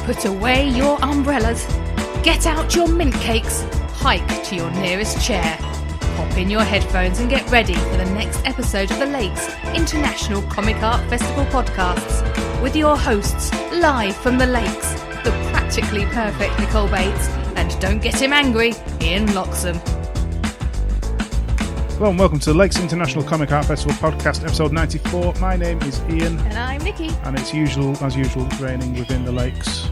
Put away your umbrellas, get out your mint cakes, hike to your nearest chair, pop in your headphones and get ready for the next episode of the Lakes International Comic Art Festival podcasts with your hosts, live from the Lakes, the practically perfect Nicole Bates, and don't get him angry, Ian Loxham. Hello and welcome to the Lakes International Comic Art Festival podcast, episode 94. My name is Ian. And I'm Nikki. And it's as usual, it's raining within the lakes.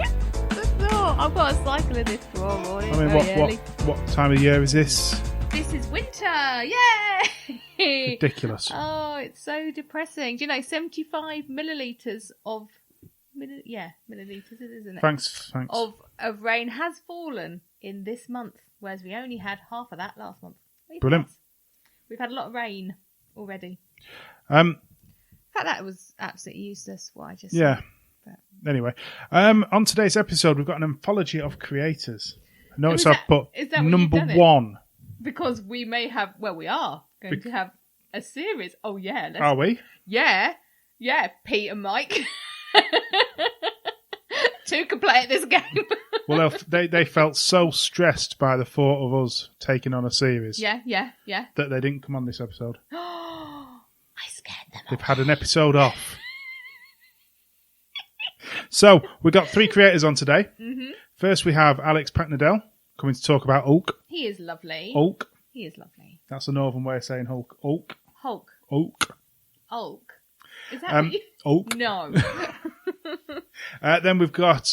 I've got a cycle of this tomorrow morning. I mean, what time of year is this? This is winter! Yay! Ridiculous. Oh, it's so depressing. Do you know, 75 millilitres of... millilitres, isn't it? Thanks. Of rain has fallen in this month, whereas we only had half of that last month. Brilliant. We've had a lot of rain already. In fact, that was absolutely useless, what I just said. But... Anyway, on today's episode, we've got an Anthology of Creators. Notice I've put number one. Because we may have... Well, we are going to have a series. Oh, yeah. Are we? Yeah, Pete and Mike. Two can play at this game. Well, they felt so stressed by the thought of us taking on a series. Yeah. That they didn't come on this episode. I scared them. They've had an episode off. So, we've got three creators on today. Mm-hmm. First, we have Alex Paknadel coming to talk about Oak. He is lovely. Oak. He is lovely. That's a northern way of saying Hulk. Oak. Hulk. Oak. Oak. Is that what you... Oak. No. Then we've got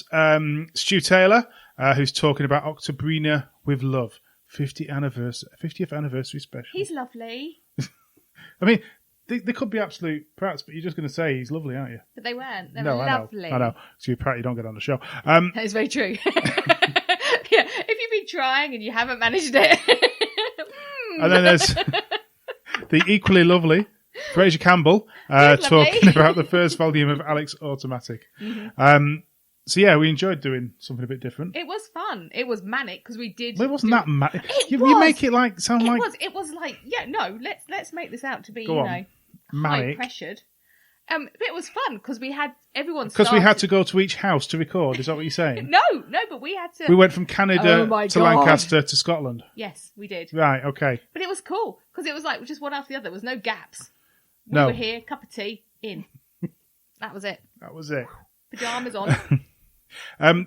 Stu Taylor, who's talking about Octobriana With Love, 50th anniversary special. He's lovely. I mean, they could be absolute prats, but you're just going to say he's lovely, aren't you? But they weren't. They were lovely. I know. So you're prat you don't get on the show. That is very true. Yeah, if you've been trying and you haven't managed it. And then there's the equally lovely Fraser Campbell talking about the first volume of Alex Automatic. Mm-hmm. So yeah, we enjoyed doing something a bit different. It was fun. It was manic because we did. Well, it wasn't that manic. You make it sound like it was like let's make this out to be manic. high pressured. But it was fun because we had everyone. Because we had to go to each house to record. Is that what you're saying? No, but we had to. We went from Canada to Lancaster to Scotland. Yes, we did. Right, okay. But it was cool because it was like just one after the other. There was no gaps. We were here, cup of tea, in. That was it. Pyjamas on.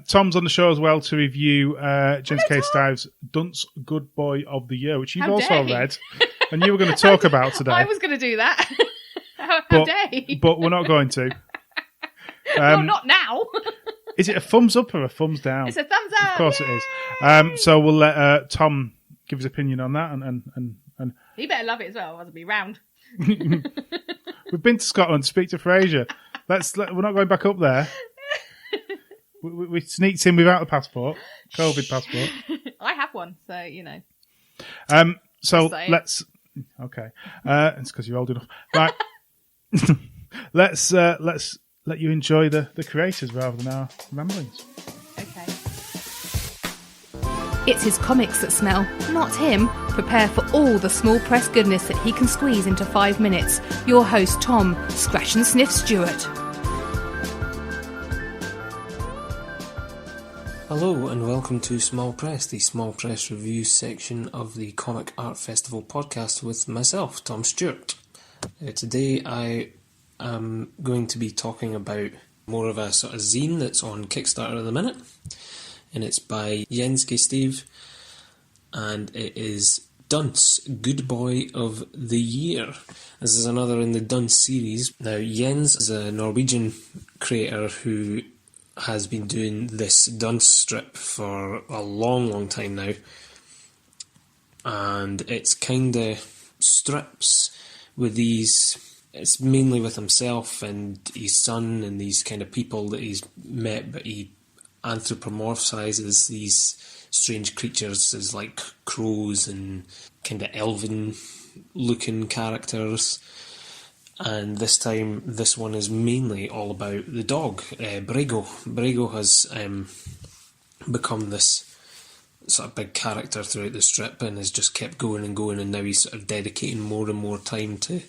Tom's on the show as well to review James K. Stive's Dunce Good Boy of the Year, which you've also read, and you were going to talk about today. I was going to do that. How dare you? But we're not going to. No, not now. Is it a thumbs up or a thumbs down? It's a thumbs up. Of course it is. So we'll let Tom give his opinion on that, and he better love it as well. Otherwise, I'll be round. We've been to Scotland to speak to Fraser. We're not going back up there. We sneaked in without a passport, COVID passport. I have one, so you know. So let's. Okay, it's because you're old enough, right? Let's let you enjoy the creators rather than our ramblings. Okay. It's his comics that smell, not him. Prepare for all the small press goodness that he can squeeze into 5 minutes. Your host, Tom Scratch and Sniff Stewart. Hello and welcome to Small Press, the Small Press Reviews section of the Comic Art Festival podcast with myself, Tom Stewart. Today I am going to be talking about more of a sort of zine that's on Kickstarter at the minute, and it's by Jens K. Steve, and it is Dunce Good Boy of the Year. This is another in the Dunce series. Now, Jens is a Norwegian creator who has been doing this Dunce strip for a long time now, and it's kind of strips with these. It's mainly with himself and his son and these kind of people that he's met, but he anthropomorphizes these strange creatures as like crows and kind of elven looking characters. And this time, this one is mainly all about the dog, Brego. Brego has become this sort of big character throughout the strip and has just kept going, and now he's sort of dedicating more and more time to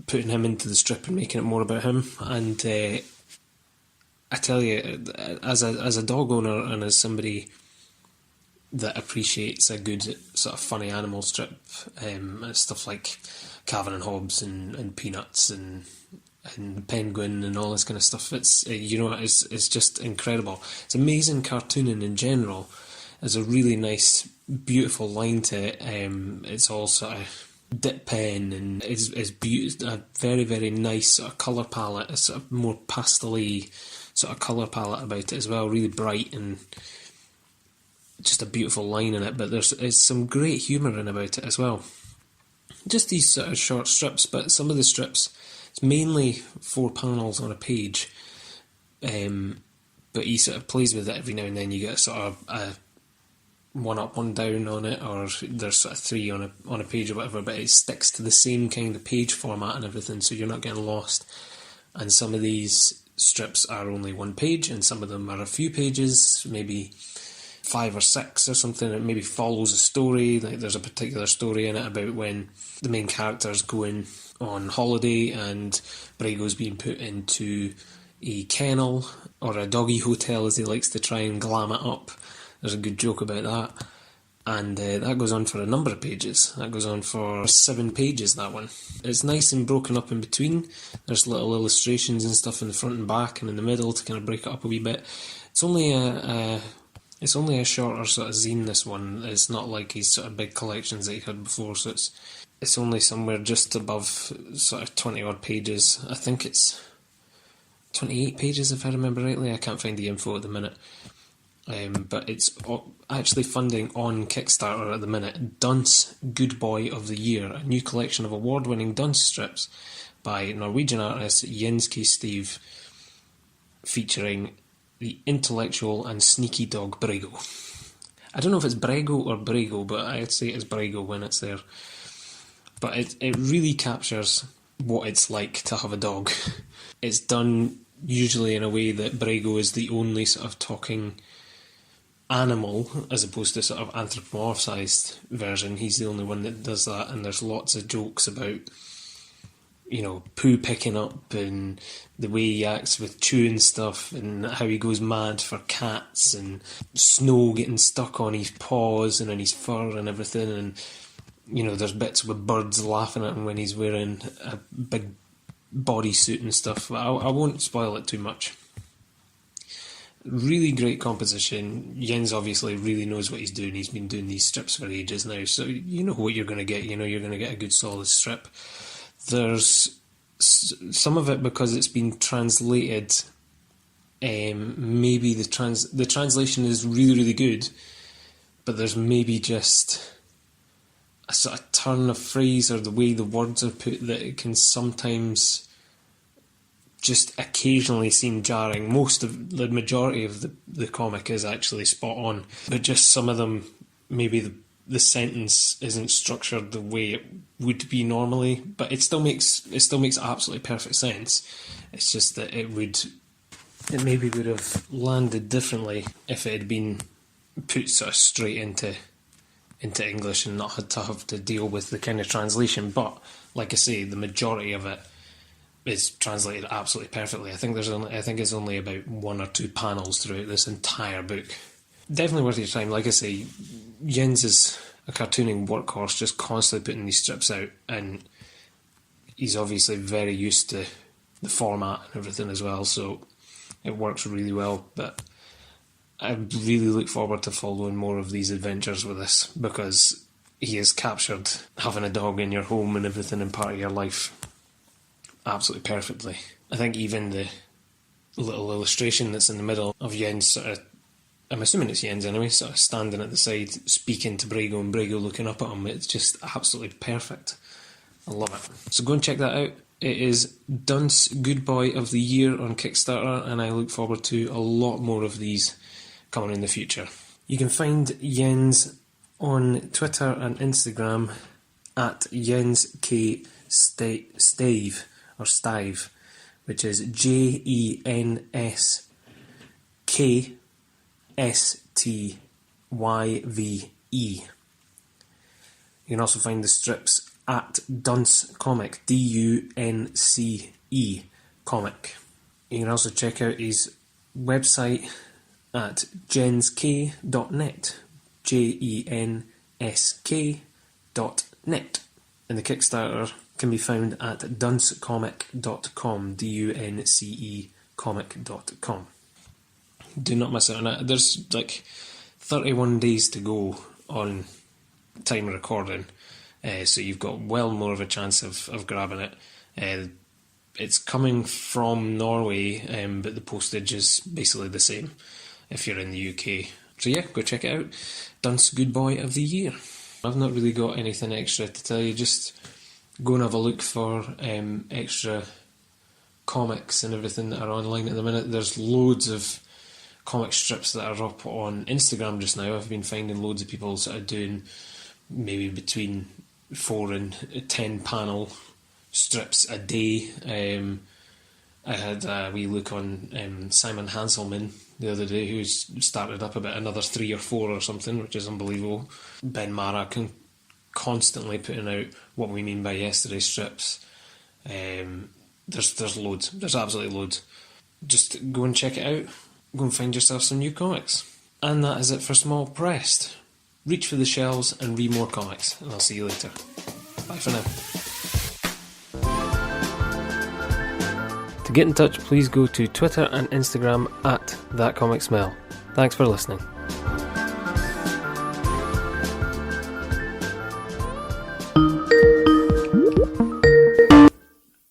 putting him into the strip and making it more about him. And I tell you, as a dog owner and as somebody that appreciates a good sort of funny animal strip, stuff like Calvin and Hobbes and Peanuts and Penguin and all this kind of stuff, it's it's just incredible. It's amazing cartooning in general. There's a really nice, beautiful line to it. It's all sort of dip pen, and it's a very, very nice sort of colour palette, a sort of more pastel-y sort of colour palette about it as well, really bright and just a beautiful line in it, but there's some great humour in about it as well. Just these sort of short strips, but some of the strips, it's mainly 4 panels on a page, but he sort of plays with it every now and then. You get sort of a 1 up, 1 down on it, or there's sort of 3 on a page or whatever, but it sticks to the same kind of page format and everything, so you're not getting lost. And some of these strips are only 1 page, and some of them are a few pages, maybe 5 or 6 or something. It maybe follows a story, like there's a particular story in it about when the main character's going on holiday and Brago's being put into a kennel, or a doggy hotel as he likes to try and glam it up. There's a good joke about that. And that goes on for a number of pages. That goes on for 7 pages, that one. It's nice and broken up in between. There's little illustrations and stuff in the front and back and in the middle to kind of break it up a wee bit. It's only a shorter sort of zine, this one. It's not like his sort of big collections that he had before, so it's only somewhere just above sort of 20 odd pages. I think it's 28 pages if I remember rightly. I can't find the info at the minute. But it's actually funding on Kickstarter at the minute. Dunce Good Boy of the Year, a new collection of award-winning dunce strips by Norwegian artist Jens K. Steve, featuring the intellectual and sneaky dog Brago. I don't know if it's Brago or Brago, but I'd say it's Brago when it's there. But it really captures what it's like to have a dog. It's done usually in a way that Brago is the only sort of talking animal, as opposed to sort of anthropomorphised version. He's the only one that does that, and there's lots of jokes about, poo picking up and the way he acts with chewing stuff, and how he goes mad for cats, and snow getting stuck on his paws and on his fur and everything, and there's bits with birds laughing at him when he's wearing a big bodysuit and stuff. I won't spoil it too much. Really great composition. Jens obviously really knows what he's doing. He's been doing these strips for ages now, so you know what you're going to get. You're going to get a good solid strip. There's some of it, because it's been translated, maybe the translation is really, really good, but there's maybe just a sort of turn of phrase or the way the words are put that it can sometimes just occasionally seem jarring. The majority of the comic is actually spot on, but just some of them, maybe the sentence isn't structured the way it would be normally, but it still makes absolutely perfect sense. It's just that it maybe would have landed differently if it had been put sort of straight into English and not had to have to deal with the kind of translation. But like I say, the majority of it is translated absolutely perfectly. I think it's only about 1 or 2 panels throughout this entire book. Definitely worth your time. Like I say, Jens is a cartooning workhorse, just constantly putting these strips out, and he's obviously very used to the format and everything as well, so it works really well. But I really look forward to following more of these adventures with this, because he has captured having a dog in your home and everything and part of your life absolutely perfectly. I think even the little illustration that's in the middle of Jens sort of, I'm assuming it's Jens anyway, sort of standing at the side speaking to Brago and Brago looking up at him, it's just absolutely perfect. I love it. So go and check that out. It is Dunce Good Boy of the Year on Kickstarter, and I look forward to a lot more of these coming in the future. You can find Jens on Twitter and Instagram at Jens K. Stave, or Stive, which is JENSKSTYVE. You can also find the strips at Dunce Comic, DUNCE Comic. You can also check out his website at gensk.net, JENSK.net, and the Kickstarter can be found at duncecomic.com, DUNCE comic.com. Do not miss out on it. There's like 31 days to go on time of recording, so you've got well more of a chance of grabbing it. It's coming from Norway, but the postage is basically the same if you're in the UK. So yeah, go check it out. Dunce Good Boy of the Year. I've not really got anything extra to tell you, just go and have a look for extra comics and everything that are online at the minute. There's loads of comic strips that are up on Instagram just now. I've been finding loads of people sort of doing maybe between 4 and 10 panel strips a day. I had a wee look on Simon Hanselman the other day, who's started up about another 3 or 4 or something, which is unbelievable. Ben Mara constantly putting out What We Mean By Yesterday strips. There's loads. There's absolutely loads. Just go and check it out. Go and find yourself some new comics. And that is it for Small Pressed. Reach for the shelves and read more comics, and I'll see you later. Bye for now. To get in touch, please go to Twitter and Instagram at ThatComicSmell. Thanks for listening.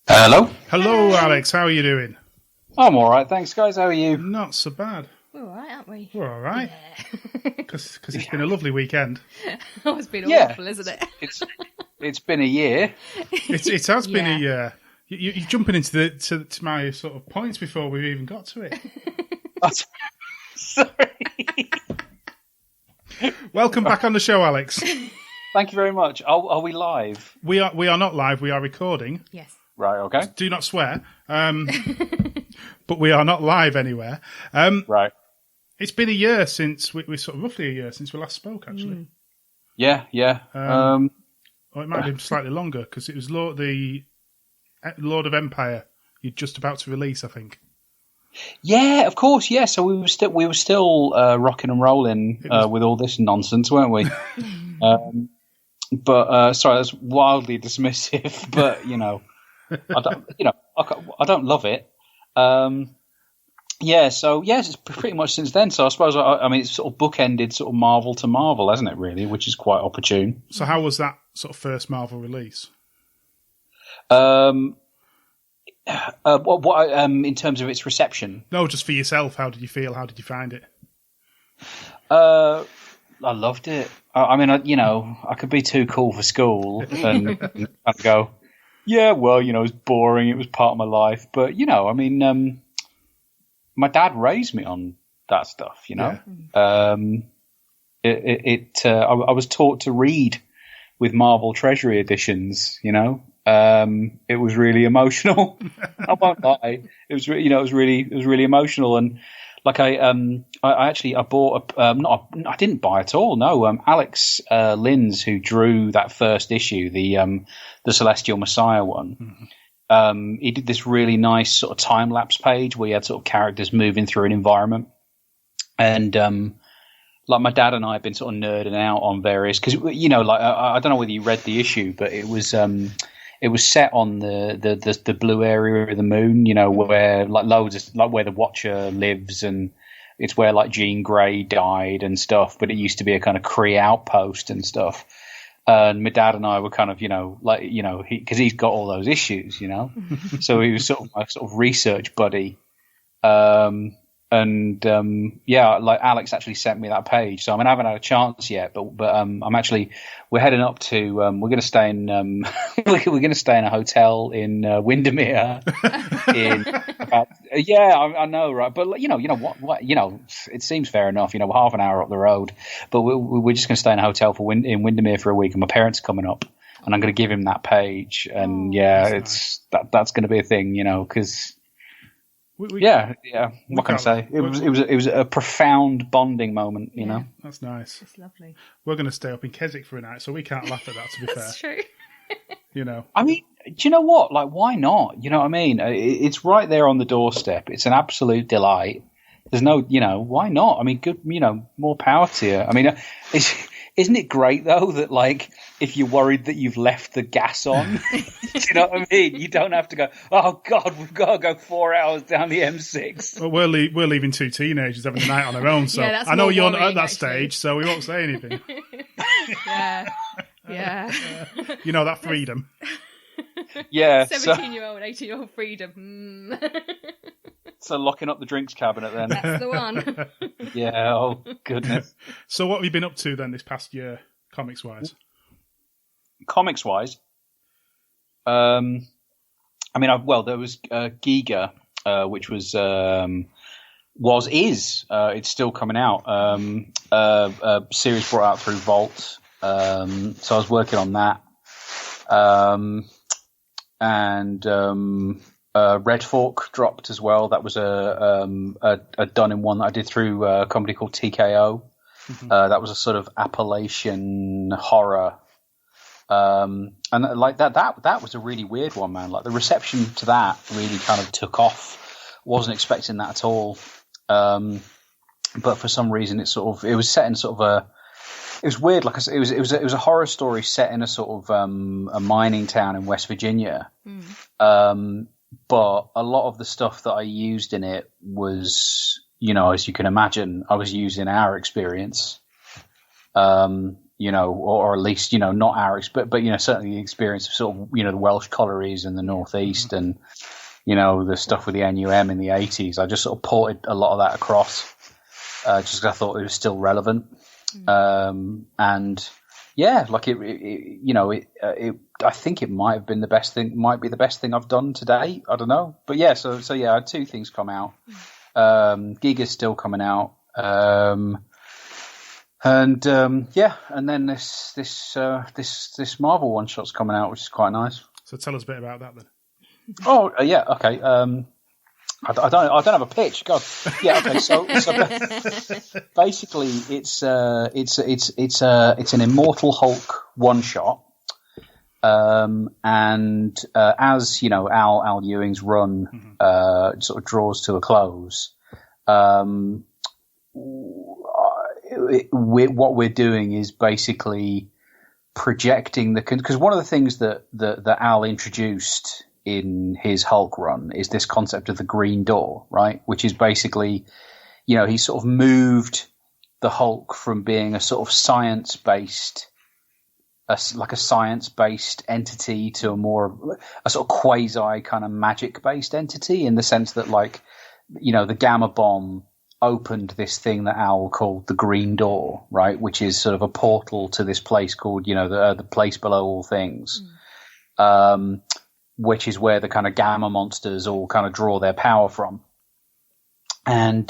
Hello. Hello, Alex. How are you doing? I'm all right, thanks, guys. How are you? Not so bad. We're all right, aren't we? We're all right. Yeah. Because it's been a lovely weekend. Oh, it's been Yeah. awful, isn't it? It's been a year. It has been Yeah. a year. You're jumping into to my sort of points before we've even got to it. Sorry. Welcome back on the show, Alex. Thank you very much. Are we live? We are not live. We are recording. Yes. Right. Okay. Do not swear. But we are not live anywhere. Right. It's been a year since we sort of roughly a year since we last spoke, actually. Yeah. Yeah. Or it might have been slightly longer because it was Lord of Empire. You're just about to release, I think. Yeah. Of course. Yeah. So we were still rocking and rolling with all this nonsense, weren't we? But sorry, that's wildly dismissive. But I don't love it. Yeah, so yes, it's pretty much since then. So I suppose I mean it's sort of bookended, sort of Marvel to Marvel, hasn't it? Really, which is quite opportune. So how was that sort of first Marvel release? What in terms of its reception? No, just for yourself. How did you feel? How did you find it? I loved it. I mean, I could be too cool for school and go, yeah, well, it was boring. It was part of my life, but I mean. My dad raised me on that stuff, Yeah. I was taught to read with Marvel Treasury editions, It was really emotional. I won't lie. It was really emotional. And like I bought I didn't buy it all. No, Alex Linz, who drew that first issue, the Celestial Messiah one. Mm-hmm. He did this really nice sort of time-lapse page where you had sort of characters moving through an environment. And like my dad and I have been sort of nerding out on various – because, I don't know whether you read the issue, but it was set on the blue area of the moon, where like loads of – like where the Watcher lives, and it's where like Jean Grey died and stuff, but it used to be a kind of Kree outpost and stuff. And my dad and I were kind of, because he's got all those issues, so he was sort of my sort of research buddy. Like Alex actually sent me that page. So I haven't had a chance yet, but we're heading up to, we're going to stay in, we're going to stay in a hotel in Windermere. I know, right? But it seems fair enough. We're half an hour up the road, but we're just going to stay in a hotel in Windermere for a week, and my parents are coming up, and I'm going to give him that page, and that's going to be a thing, because. What can I say? It was a profound bonding moment, you know. That's nice. It's lovely. We're going to stay up in Keswick for a night, so we can't laugh at that. To be fair, that's true. I mean, do you know what? Like, why not? You know what I mean? It's right there on the doorstep. It's an absolute delight. There's no, why not? I mean, good, more power to you. I mean, isn't it great though that like if you're worried that you've left the gas on, do you know what I mean? You don't have to go, oh God, we've got to go 4 hours down the M6. Well, we're leaving two teenagers having a night on their own, so yeah, I know you're not at that actually. stage, so we won't say anything. Yeah. That freedom. Yeah. 17-year-old, 18-year-old freedom. So locking up the drinks cabinet then. That's the one. Yeah, oh goodness. So what have you been up to then this past year, comics-wise? Comics-wise? there was Giga, which it's still coming out. A series brought out through Vault. So I was working on that. Red Fork dropped as well. That was a done-in-one that I did through a company called TKO. Mm-hmm. That was a sort of Appalachian horror. And like that was a really weird one, man. Like the reception to that really kind of took off. Wasn't expecting that at all. But for some reason it was set in sort of it was weird. Like it was a horror story set in a sort of a mining town in West Virginia. But a lot of the stuff that I used in it was, as you can imagine, I was using our experience, or at least, not our experience, but certainly the experience of sort of, the Welsh collieries in the Northeast and, the stuff with the NUM in the 80s. I just sort of ported a lot of that across, just because I thought it was still relevant. Yeah, like I think it might have been the best thing. Might be the best thing I've done today. I don't know, but yeah. So yeah, I had two things come out. Giga's still coming out, and then this Marvel one shot's coming out, which is quite nice. So tell us a bit about that then. Oh yeah, okay. I don't have a pitch. God, yeah. Okay, so basically, it's an Immortal Hulk one shot, and as Al Ewing's run sort of draws to a close, what we're doing is basically projecting because one of the things that Al introduced in his Hulk run is this concept of the green door, right? Which is basically, he sort of moved the Hulk from being a sort of science-based entity to a sort of quasi kind of magic-based entity, in the sense that, like, the gamma bomb opened this thing that Al called the green door, right? Which is sort of a portal to this place called, the place below all things. Which is where the kind of gamma monsters all kind of draw their power from. And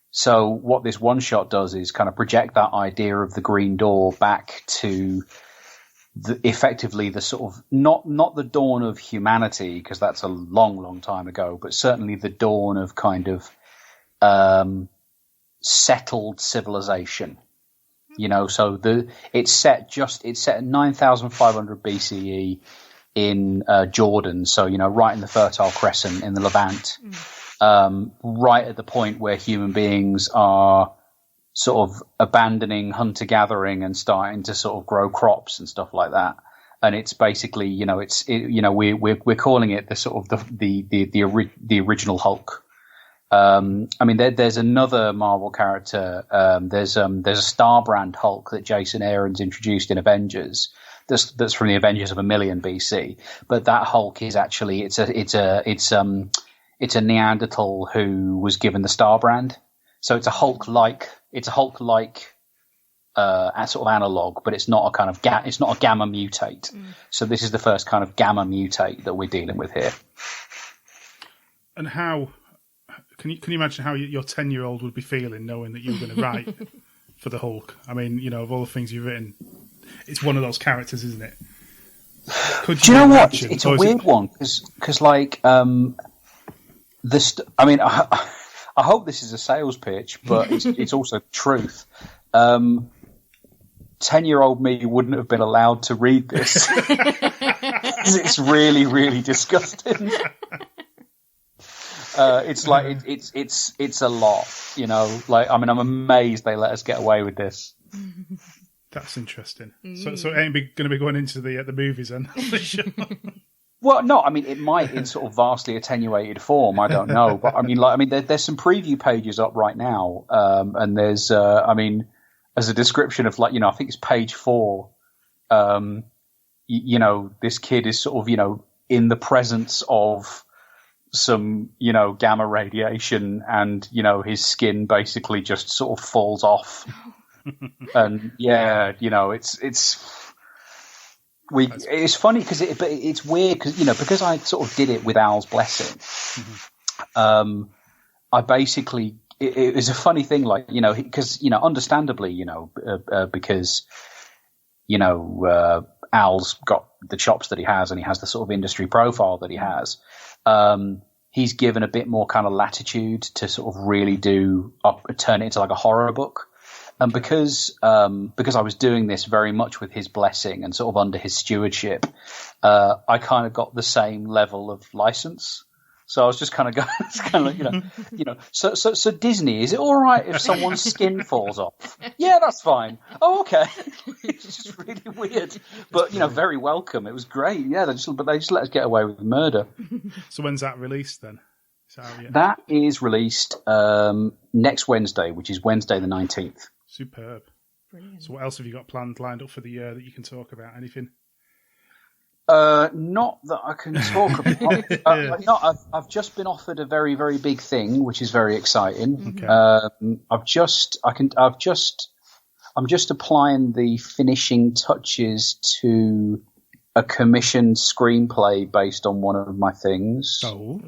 so what this one shot does is kind of project that idea of the green door back to effectively the sort of not the dawn of humanity, because that's a long, long time ago, but certainly the dawn of kind of settled civilization. So it's set at 9,500 BCE in Jordan, so right in the Fertile Crescent in the Levant, right at the point where human beings are sort of abandoning hunter-gathering and starting to sort of grow crops and stuff like that. And it's basically, we're calling it the sort of the original Hulk. There's another Marvel character. There's a Starbrand Hulk that Jason Aaron's introduced in Avengers. That's from the Avengers of 1,000,000 BC, but that Hulk is actually it's a Neanderthal who was given the Starbrand, so it's a Hulk like sort of analog, but it's not a kind of it's not a gamma mutate. So this is the first kind of gamma mutate that we're dealing with here. And how can you imagine how your 10-year-old would be feeling knowing that you were going to write for the Hulk? I mean, of all the things you've written, it's one of those characters, isn't it? Do you know what? It's a weird one because like I hope this is a sales pitch, but it's also truth. 10-year-old me wouldn't have been allowed to read this. It's really, really disgusting. It's like it's a lot, you know. Like, I mean, I'm amazed they let us get away with this. That's interesting. So it ain't going to be going into the movies then, for sure. Well, no, I mean, it might in sort of vastly attenuated form. I don't know, but I mean, there's some preview pages up right now, and there's, as a description of, like, you know, I think it's page 4. You know, this kid is sort of, you know, in the presence of some, you know, gamma radiation, and, you know, his skin basically just sort of falls off, and yeah, you know, it's funny because it's weird because, you know, because I sort of did it with Al's blessing. I basically it was a funny thing, like, you know, because, you know, understandably, you know, because, you know, Al's got the chops that he has, and he has the sort of industry profile that he has. He's given a bit more kind of latitude to sort of really turn it into like a horror book. And because I was doing this very much with his blessing and sort of under his stewardship, I kind of got the same level of license. So I was just kind of going, it's kind of like, you know. So Disney, is it all right if someone's skin falls off? Yeah, that's fine. Oh, okay. It's just really weird, but, you know, very welcome. It was great. Yeah, they just let us get away with murder. So when's that released then? That is released next Wednesday, which is Wednesday the 19th. Superb. Brilliant. So what else have you got planned, lined up for the year that you can talk about? Anything? Not that I can talk about. I've just been offered a very, very big thing, which is very exciting. Okay. I'm just applying the finishing touches to a commissioned screenplay based on one of my things. Oh,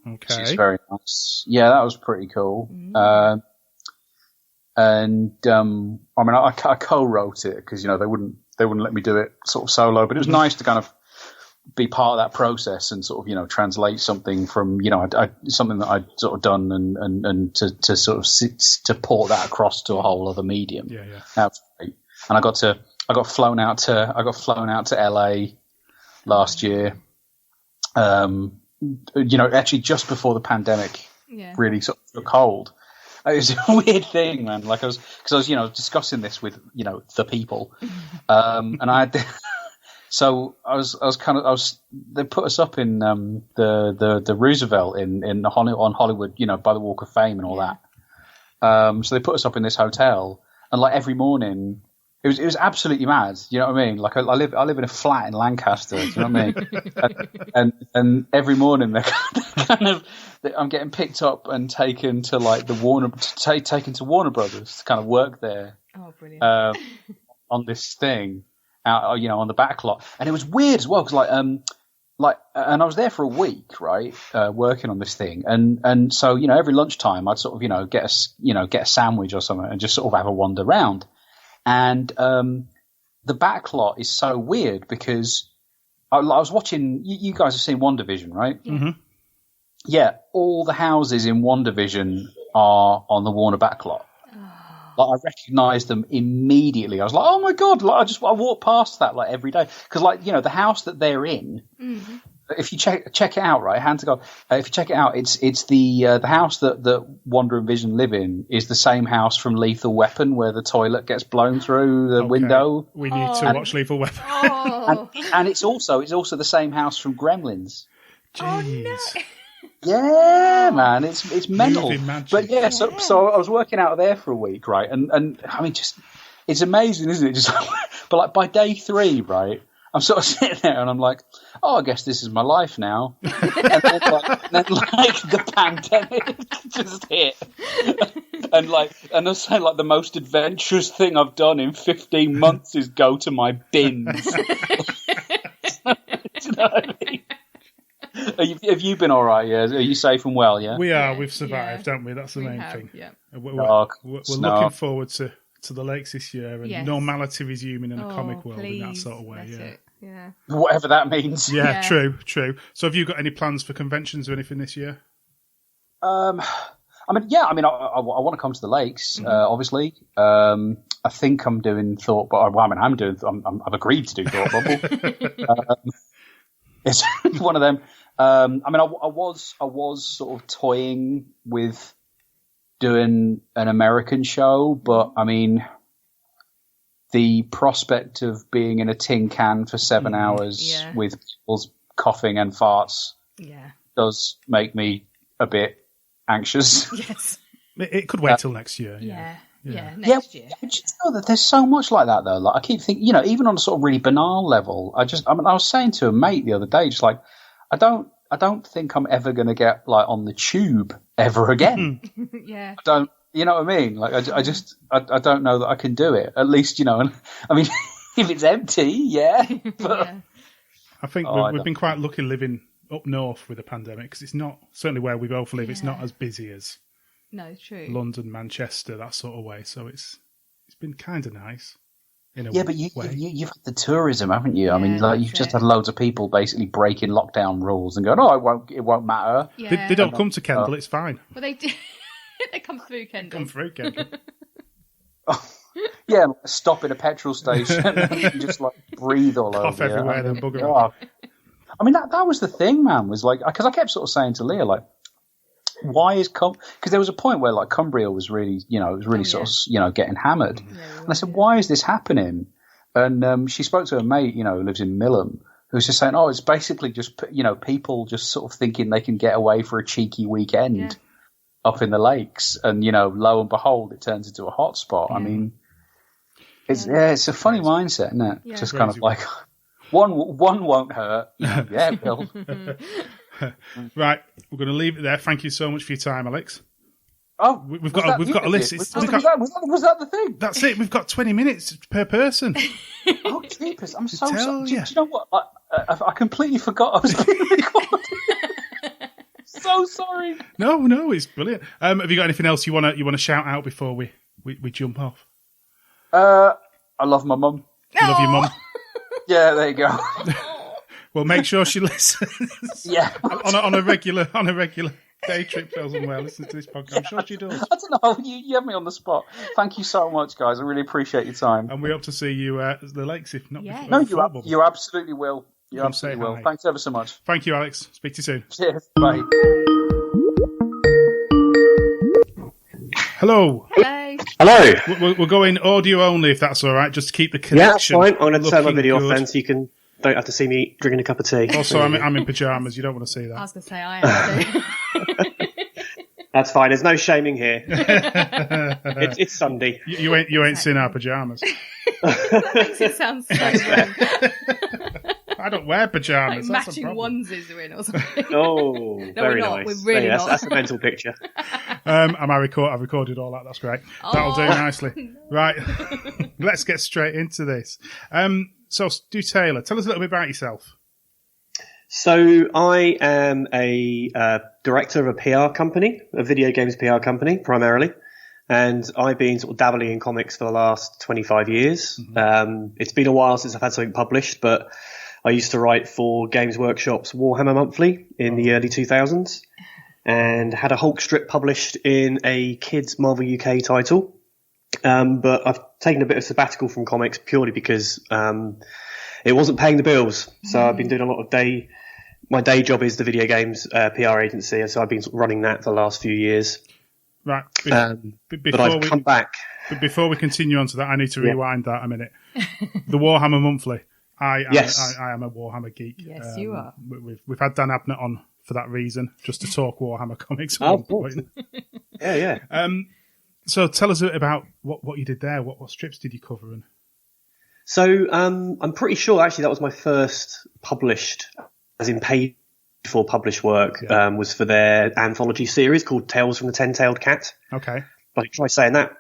okay. Which is very nice. Yeah, that was pretty cool. And I mean, I co-wrote it because, you know, they wouldn't let me do it sort of solo, but it was nice to kind of be part of that process and sort of, you know, translate something from, you know, something that I'd sort of done and to sort of to port that across to a whole other medium. Yeah. That was great. And I got flown out to LA last year. You know, actually just before the pandemic really sort of took hold. It was a weird thing, man. Like, because I was, you know, discussing this with, you know, the people, and they put us up in the Roosevelt on Hollywood, you know, by the Walk of Fame and all that. So they put us up in this hotel, and like every morning, it was absolutely mad. You know what I mean? Like I live in a flat in Lancaster. Do you know what I mean? and every morning they're kind of. I'm getting picked up and taken to like taken to Warner Brothers to kind of work there. Oh, brilliant! On this thing, out, you know, on the back lot, and it was weird as well because and I was there for a week, right, working on this thing, and so, you know, every lunchtime I'd sort of, you know, get a sandwich or something and just sort of have a wander around, and the back lot is so weird because I was watching. You guys have seen WandaVision, right? Mm-hmm. Yeah, all the houses in WandaVision are on the Warner backlot. Like, I recognised them immediately. I was like, "Oh my god!" Like, I walk past that like every day because, like, you know, the house that they're in. Mm-hmm. If you check it out, right, hand to God, if you check it out, it's the house that Wanda and Vision live in is the same house from Lethal Weapon, where the toilet gets blown through the window. We need to watch Lethal Weapon. and it's also the same house from Gremlins. Jeez. Oh, no. Yeah, man, it's mental. But yeah, so I was working out there for a week, right? And I mean, just it's amazing, isn't it? Just but like by day 3, right, I'm sort of sitting there and I'm like, oh, I guess this is my life now. and then the pandemic just hit, and I was saying, like, the most adventurous thing I've done in 15 months is go to my bins. Do you know what I mean? Have you been all right? Yeah, are you safe and well? Yeah, we are. We've survived, haven't we? That's the main thing. Yeah, we're looking forward to the lakes this year and normality resuming in the comic world in that sort of way. Yeah, whatever that means. Yeah, true. So, have you got any plans for conventions or anything this year? I want to come to the lakes. Obviously, I think I'm doing Thought, but I've agreed to do Thought Bubble. It's one of them. I mean, I was sort of toying with doing an American show, but I mean, the prospect of being in a tin can for 7 hours with people's coughing and farts does make me a bit anxious. Yes. It could wait till next year. Next year. I just know that there's so much like that, though. Like, I keep thinking, even on a sort of really banal level, I was saying to a mate the other day, just like, I don't think I'm ever going to get like on the tube ever again. Yeah. I don't, you know what I mean? Like, I don't know that I can do it. At least, and I mean, if it's empty, but I think we've been quite lucky living up north with the pandemic, because it's not, certainly where we both live, it's not as busy as true. London, Manchester, that sort of way. So it's been kind of nice. In a way. But you've had the tourism, haven't you? I mean, like, you've just had loads of people basically breaking lockdown rules and going, it won't matter. Yeah. They don't come to Kendal, it's fine. Well, they do. They come through Kendal. Yeah, stop at a petrol station and just like breathe all Cough over. Everywhere, then bugger off. I mean, that was the thing, man. Was like, because I kept sort of saying to Leah, like, why is because there was a point where like Cumbria was really, sort of, getting hammered, and I said, why is this happening? And she spoke to her mate, who lives in Millham, who was just saying, it's basically just people just sort of thinking they can get away for a cheeky weekend up in the lakes, and lo and behold, it turns into a hotspot. I mean, it's a funny mindset, isn't it? Yeah. Just kind of like one won't hurt. Yeah, it will. Right, we're going to leave it there. Thank you so much for your time, Alex. Oh, we've got a list. Was that the thing? That's it. We've got 20 minutes per person. Oh, jeepers! I'm so sorry. Do you know what? I completely forgot I was being recorded. So sorry. No, it's brilliant. Have you got anything else you want to shout out before we jump off? I love my mum. You love your mum? Yeah, there you go. Well, make sure she listens. Yeah, on a regular day trip somewhere. Listen to this podcast. I'm sure she does. I don't know. You have me on the spot. Thank you so much, guys. I really appreciate your time. And we hope to see you at the lakes, if not before. No, you absolutely will. You absolutely will. Thanks ever so much. Thank you, Alex. Speak to you soon. Cheers. Bye. Hello. We're going audio only, if that's all right, just to keep the connection. Yeah, that's fine. I'm going to turn my video off then, so you don't have to see me drinking a cup of tea. Also, I'm in pyjamas. You don't want to see that. I was going to say I am too. That's fine. There's no shaming here. It's Sunday. You ain't seen our pyjamas. Makes it sound so wrong. I don't wear pyjamas. Like matching onesies are in or something. Oh, no, very we're not. nice. We're really not. That's a mental picture. I've recorded all that. That's great. That'll do nicely. Right, let's get straight into this. So, Stu Taylor, tell us a little bit about yourself. So, I am a director of a PR company, a video games PR company, primarily. And I've been sort of dabbling in comics for the last 25 years. Mm-hmm. It's been a while since I've had something published, but I used to write for Games Workshop's Warhammer Monthly in the early 2000s and had a Hulk strip published in a kids Marvel UK title. But I've taken a bit of sabbatical from comics purely because it wasn't paying the bills. So I've been doing a lot of my day job is the video games PR agency, and so I've been running that for the last few years. Right. But I've come back. But before we continue on to that, I need to rewind that a minute. The Warhammer Monthly. I am a Warhammer geek. Yes, you are. We've had Dan Abnett on for that reason, just to talk Warhammer comics. Oh, of course. Yeah. So tell us a bit about what you did there. What strips did you cover? So I'm pretty sure actually that was my first published, as in paid for published work, was for their anthology series called Tales from the Ten-Tailed Cat. Okay. But try saying that.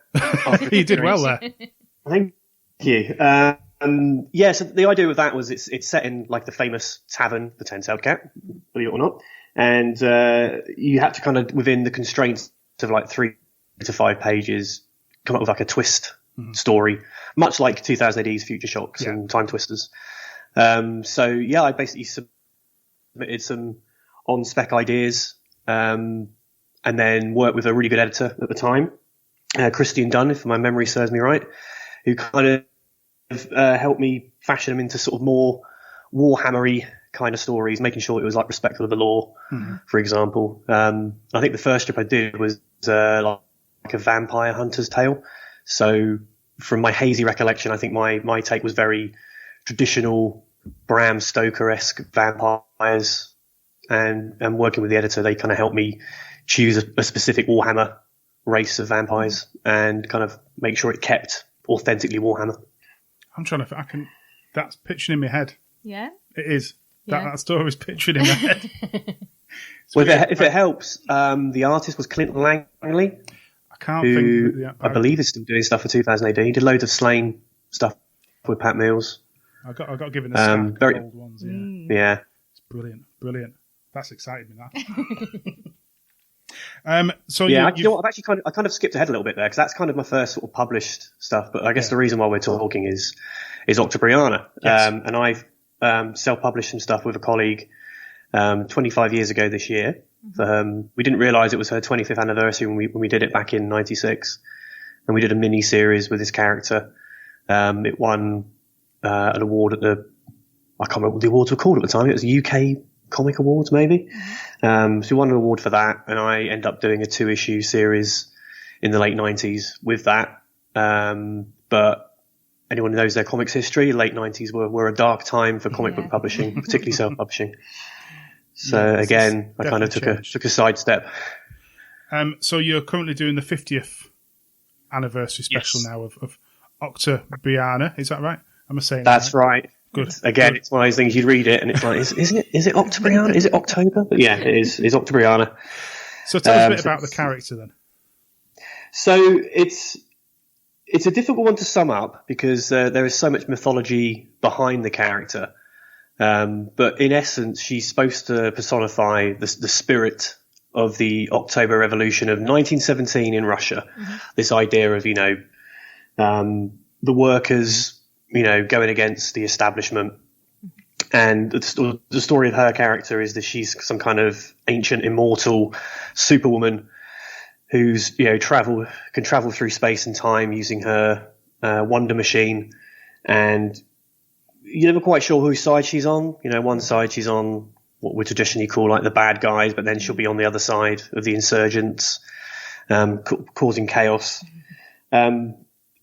You did well there. Thank you. So the idea with that was it's set in like the famous tavern, the Ten-Tailed Cat, believe it or not. And you have to kind of, within the constraints of like 3 to 5 pages, come up with like a twist story, much like 2000 AD's Future Shocks and Time Twisters. I basically submitted some on-spec ideas and then worked with a really good editor at the time, Christian Dunn, if my memory serves me right, who kind of helped me fashion them into sort of more Warhammer-y kind of stories, making sure it was like respectful of the law, for example. I think the first strip I did was like a vampire hunter's tale. So from my hazy recollection, I think my take was very traditional Bram Stoker-esque vampires, and working with the editor, they kind of helped me choose a specific Warhammer race of vampires and kind of make sure it kept authentically Warhammer. I'm trying to. That's picturing in my head. Yeah, it is. Yeah. That story is pictured in my head. Well, if it helps, the artist was Clint Langley. I can't think. I believe is still doing stuff for 2000 AD. He did loads of Slain stuff with Pat Mills. I got given a stack of old ones. Yeah. It's brilliant. That's excited me. That. So yeah, you know what? I kind of skipped ahead a little bit there because that's kind of my first sort of published stuff. But I guess the reason why we're talking is Octobriana, and I've self-published some stuff with a colleague 25 years ago this year. We didn't realise it was her 25th anniversary when we did it back in '96, and we did a mini series with this character. It won an award at I can't remember what the awards were called at the time. It was UK Comic Awards, maybe. So we won an award for that, and I ended up doing a 2-issue series in the late 90s with that. But anyone who knows their comics history, late 90s were a dark time for comic book publishing, particularly self-publishing. So again, I kind of took a sidestep. So you're currently doing the 50th anniversary special now of Octobriana, is that right? Am I saying that's right? Good. Again, it's one of those things you'd read it and it's like, is it Octobriana? Is it October? But yeah, it is. It's Octobriana. So tell us a bit about the character then. So it's a difficult one to sum up because there is so much mythology behind the character. But in essence, she's supposed to personify the spirit of the October Revolution of 1917 in Russia. This idea of, the workers, going against the establishment. And the story of her character is that she's some kind of ancient immortal superwoman who's, can travel through space and time using her wonder machine. And you're never quite sure whose side she's on. One side she's on what we traditionally call like the bad guys, but then she'll be on the other side of the insurgents, causing chaos.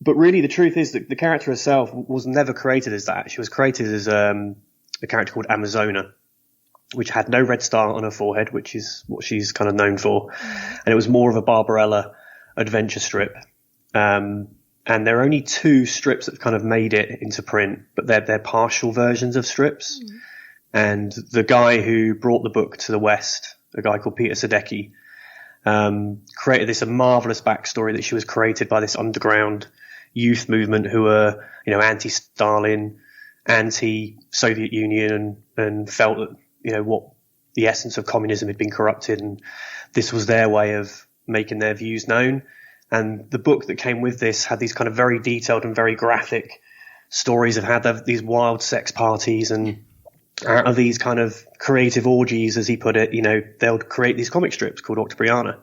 But really, the truth is that the character herself was never created as that. She was created as a character called Amazona, which had no red star on her forehead, which is what she's kind of known for. And it was more of a Barbarella adventure strip. And there are only 2 strips that kind of made it into print, but they're partial versions of strips. And the guy who brought the book to the West, a guy called Peter Sadecki, created this marvelous backstory that she was created by this underground youth movement who were, anti-Stalin, anti-Soviet Union, and felt that, what the essence of communism had been corrupted, and this was their way of making their views known. And the book that came with this had these kind of very detailed and very graphic stories of how these wild sex parties, and out of these kind of creative orgies, as he put it, they'll create these comic strips called Octobriana.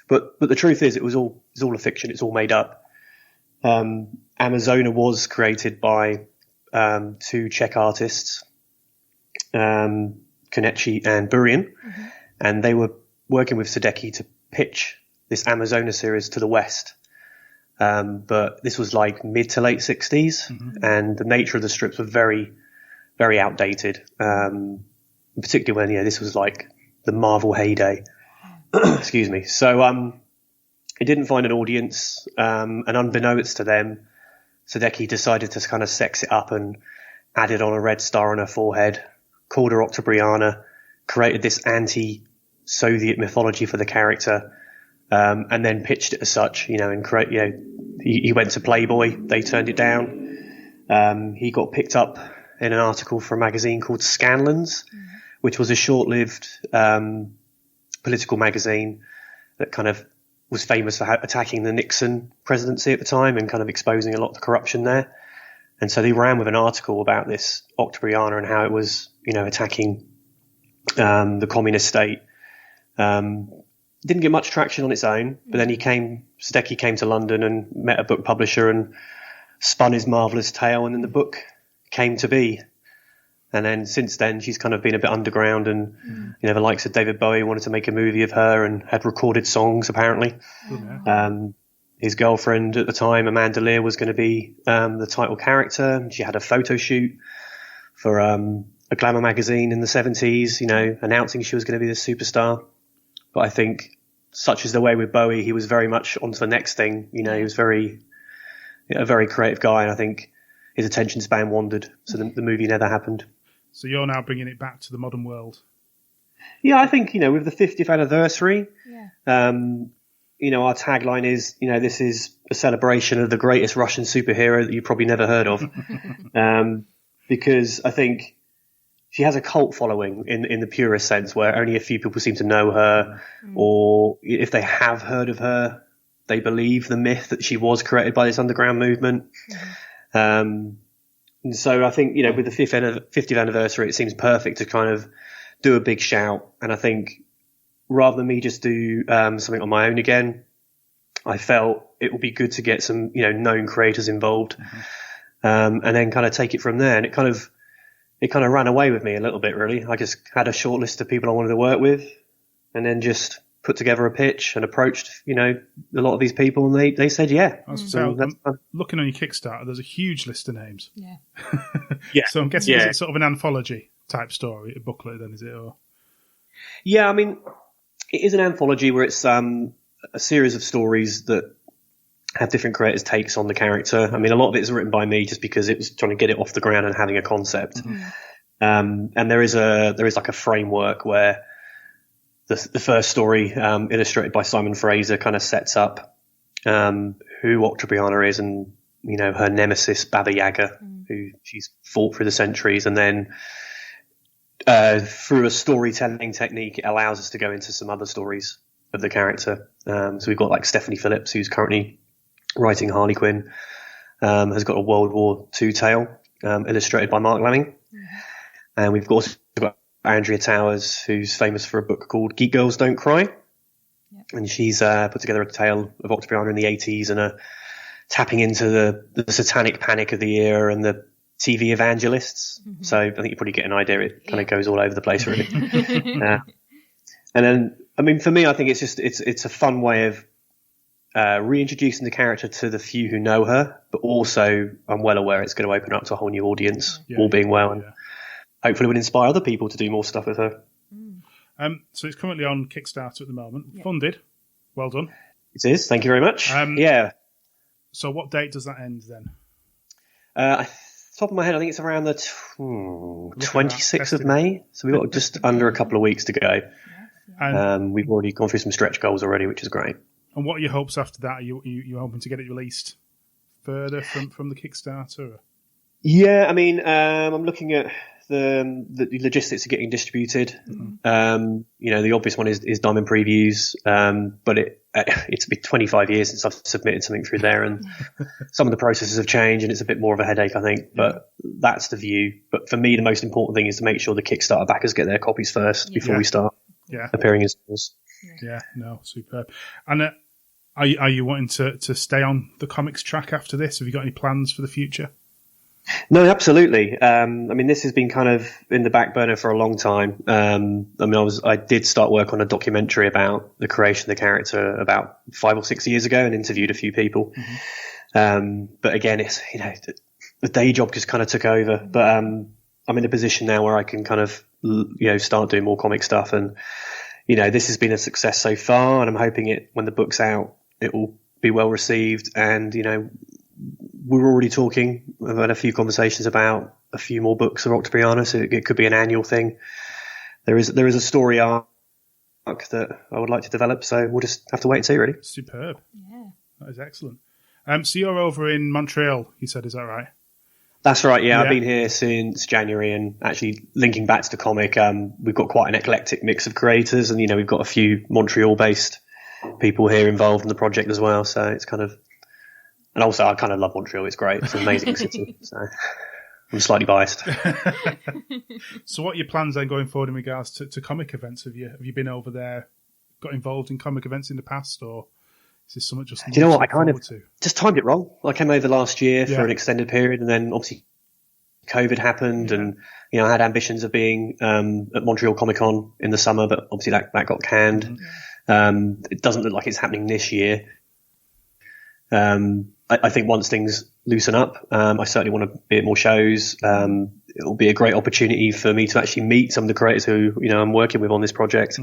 But the truth is, it was all a fiction. It's all made up. Amazona was created by 2 Czech artists, Konecki and Burian, and they were working with Sadecki to pitch this Amazona series to the West. But this was like mid to late 60s, and the nature of the strips were very, very outdated, particularly when this was like the Marvel heyday. Excuse me. So it didn't find an audience, and unbeknownst to them, Sadecki decided to kind of sex it up and added on a red star on her forehead, called her Octobriana, created this anti-Soviet mythology for the character, and then pitched it as such, and he went to Playboy, they turned it down. He got picked up in an article for a magazine called Scanlens, which was a short-lived political magazine that kind of was famous for attacking the Nixon presidency at the time and kind of exposing a lot of the corruption there. And so they ran with an article about this Octobriana and how it was, attacking the communist state. Didn't get much traction on its own, but then Sadecki came to London and met a book publisher and spun his marvellous tale, and then the book came to be. And then since then, she's kind of been a bit underground, and the likes of David Bowie wanted to make a movie of her and had recorded songs apparently. His girlfriend at the time, Amanda Lear, was going to be the title character. She had a photo shoot for a glamour magazine in the 70s, announcing she was going to be the superstar. But I think, such is the way with Bowie, he was very much on to the next thing. He was a very creative guy, and I think his attention span wandered, so the movie never happened. So you're now bringing it back to the modern world. Yeah, I think, with the 50th anniversary, our tagline is, this is a celebration of the greatest Russian superhero that you probably never heard of. Because I think she has a cult following in the purest sense, where only a few people seem to know her, or if they have heard of her, they believe the myth that she was created by this underground movement. And so I think, with the 50th anniversary, it seems perfect to kind of do a big shout. And I think rather than me just do something on my own again, I felt it would be good to get some, known creators involved, and then kind of take it from there. And it kind of ran away with me a little bit, really. I just had a short list of people I wanted to work with, and then just put together a pitch and approached, a lot of these people, and they said, yeah. So looking on your Kickstarter, there's a huge list of names. Yeah. Yeah. So I'm guessing is it sort of an anthology type story, a booklet then, is it? Or? Yeah, I mean, it is an anthology where it's a series of stories that have different creators' takes on the character. I mean, a lot of it is written by me just because it was trying to get it off the ground and having a concept. And there is like a framework where the first story, illustrated by Simon Fraser, kind of sets up who Octobriana is, and her nemesis Baba Yaga, who she's fought through the centuries, and then through a storytelling technique, it allows us to go into some other stories of the character. So we've got like Stephanie Phillips, who's currently writing Harley Quinn, has got a World War II tale illustrated by Mark Lamming, and we've also got Andrea Towers, who's famous for a book called Geek Girls Don't Cry. And she's put together a tale of Octobriana in the 80s, and tapping into the satanic panic of the era and the TV evangelists. So I think you probably get an idea. It kind of goes all over the place, really. And then, I mean, for me, I think it's a fun way of reintroducing the character to the few who know her, but also I'm well aware it's going to open up to a whole new audience, all being well. And hopefully would inspire other people to do more stuff with her. So it's currently on Kickstarter at the moment. Funded. Well done. It is. Thank you very much. Yeah. So what date does that end then? Top of my head, I think it's around the 26th of May. So we've got just under a couple of weeks to go. We've already gone through some stretch goals already, which is great. And what are your hopes after that? Are you hoping to get it released further from the Kickstarter? Yeah, I mean, I'm looking at the logistics of getting distributed. The obvious one is Diamond Previews, but it's been 25 years since I've submitted something through there, and some of the processes have changed, and it's a bit more of a headache, I think. But that's the view. But for me, the most important thing is to make sure the Kickstarter backers get their copies first before we start appearing in stores. Yeah, no, superb. And are you wanting to stay on the comics track after this? Have you got any plans for the future? No, absolutely. I mean, this has been kind of in the back burner for a long time. I did start work on a documentary about the creation of the character about 5 or 6 years ago, and interviewed a few people. But again, it's the day job just kind of took over. But I'm in a position now where I can kind of start doing more comic stuff, and this has been a success so far, and I'm hoping when the book's out, it will be well received, and we're already talking. I've had a few conversations about a few more books of Octobriana, so it could be an annual thing. There is a story arc that I would like to develop, so we'll just have to wait and see, really. Superb. Yeah. That is excellent. So you're over in Montreal, you said, is that right? That's right, yeah. I've been here since January, and actually linking back to the comic, we've got quite an eclectic mix of creators, and we've got a few Montreal-based people here involved in the project as well, so it's kind of... And also, I kind of love Montreal. It's great. It's an amazing city. So I'm slightly biased. So what are your plans then going forward in regards to comic events? Have you been over there, got involved in comic events in the past, or is this something just... Do you know what? I kind of just timed it wrong. I came over last year for an extended period, and then obviously COVID happened, and I had ambitions of being at Montreal Comic Con in the summer, but obviously that got canned. It doesn't look like it's happening this year. I think once things loosen up, I certainly want to be at more shows. It will be a great opportunity for me to actually meet some of the creators who I'm working with on this project.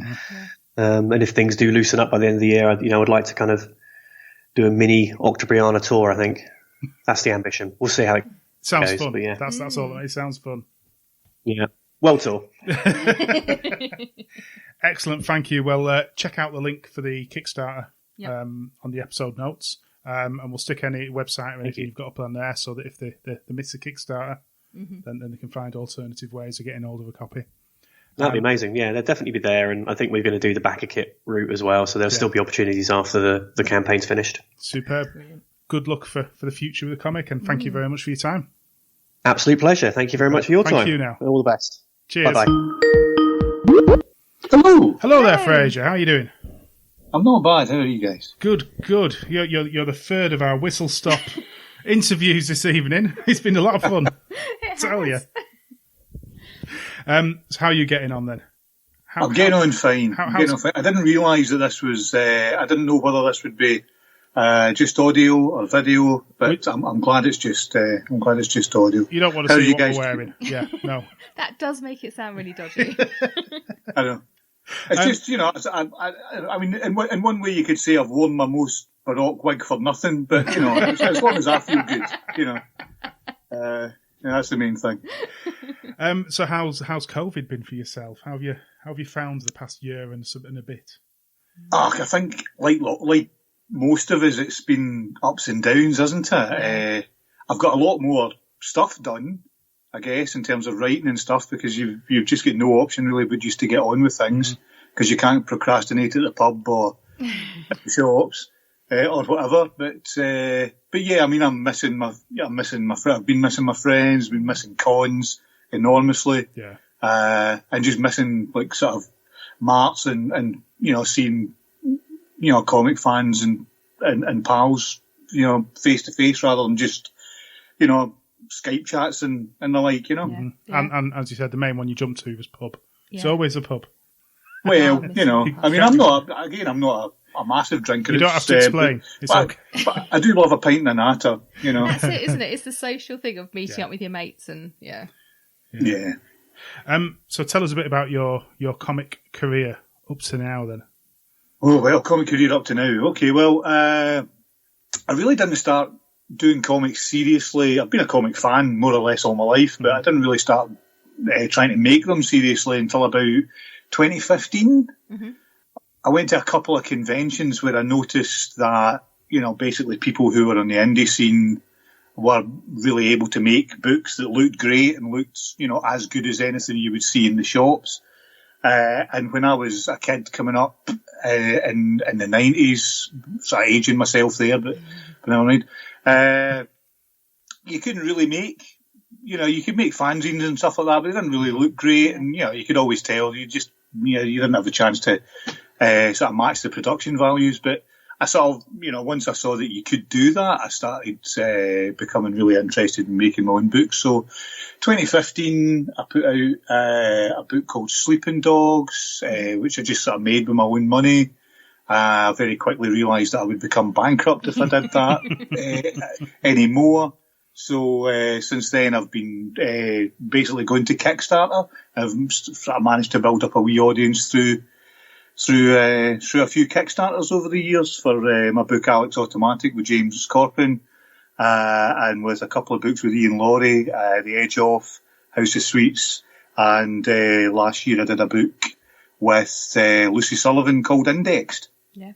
And if things do loosen up by the end of the year, I'd like to kind of do a mini Octobriana tour. I think that's the ambition. We'll see how it sounds goes, fun. But yeah, that's all. It sounds fun. Yeah, well tour. Excellent, thank you. Well, check out the link for the Kickstarter on the episode notes, and we'll stick any website or anything you've got up on there, so that if they miss the Kickstarter, then they can find alternative ways of getting hold of a copy. That'd be amazing. Yeah, they'll definitely be there, and I think we're going to do the backer kit route as well, so there'll still be opportunities after the campaign's finished. Superb. Good luck for the future of the comic, and thank you very much for your time. Absolute pleasure. Thank you very much for your time. Thank you now. All the best. Cheers. Bye-bye. Hello there, Fraser. How are you doing? I'm not bad. How are you guys? Good. You're the third of our whistle stop interviews this evening. It's been a lot of fun. I tell you. So how are you getting on then? I'm getting on fine. I didn't realise that this was. I didn't know whether this would be just audio or video, but I'm glad it's just. I'm glad it's just audio. You don't want to see what we're wearing. Yeah, no. That does make it sound really dodgy. I know. It's just, I mean, in one way you could say I've worn my most baroque wig for nothing, but as long as I feel good, that's the main thing. So how's COVID been for yourself? How have you found the past year and a bit? I think like most of us, it's been ups and downs, hasn't it? I've got a lot more stuff done, I guess, in terms of writing and stuff, because you've just got no option really but just to get on with things, because you can't procrastinate at the pub or at the shops or whatever. But yeah, I mean, I'm missing my friends. I've been missing my friends, been missing cons enormously, and just missing like sort of marts and seeing comic fans and pals face to face rather than just Skype chats and the like, And as you said, the main one you jumped to was pub. It's always a pub. Well, I mean, I'm not a massive drinker. You don't have to explain. But I do love a pint and a natter, That's it, isn't it? It's the social thing of meeting up with your mates and Yeah. So tell us a bit about your comic career up to now then. Oh, well, comic career up to now. Okay, well, I really didn't start doing comics seriously. I've been a comic fan more or less all my life, but I didn't really start trying to make them seriously until about 2015. I went to a couple of conventions where I noticed that, basically people who were on the indie scene were really able to make books that looked great and looked, as good as anything you would see in the shops. And when I was a kid coming up in the 90s, sort of aging myself there, but never mind, you couldn't really make, you could make fanzines and stuff like that, but they didn't really look great, and you could always tell you didn't have the chance to sort of match the production values. But I sort of, once I saw that you could do that, I started becoming really interested in making my own books. So 2015, I put out a book called Sleeping Dogs, which I just sort of made with my own money. I very quickly realised that I would become bankrupt if I did that anymore. So since then, I've been basically going to Kickstarter. I've sort of managed to build up a wee audience through a few Kickstarters over the years for my book Alex Automatic with James Corpin, and with a couple of books with Ian Laurie, The Edge Off, House of Sweets, and last year I did a book with Lucy Sullivan called Indexed. Yeah.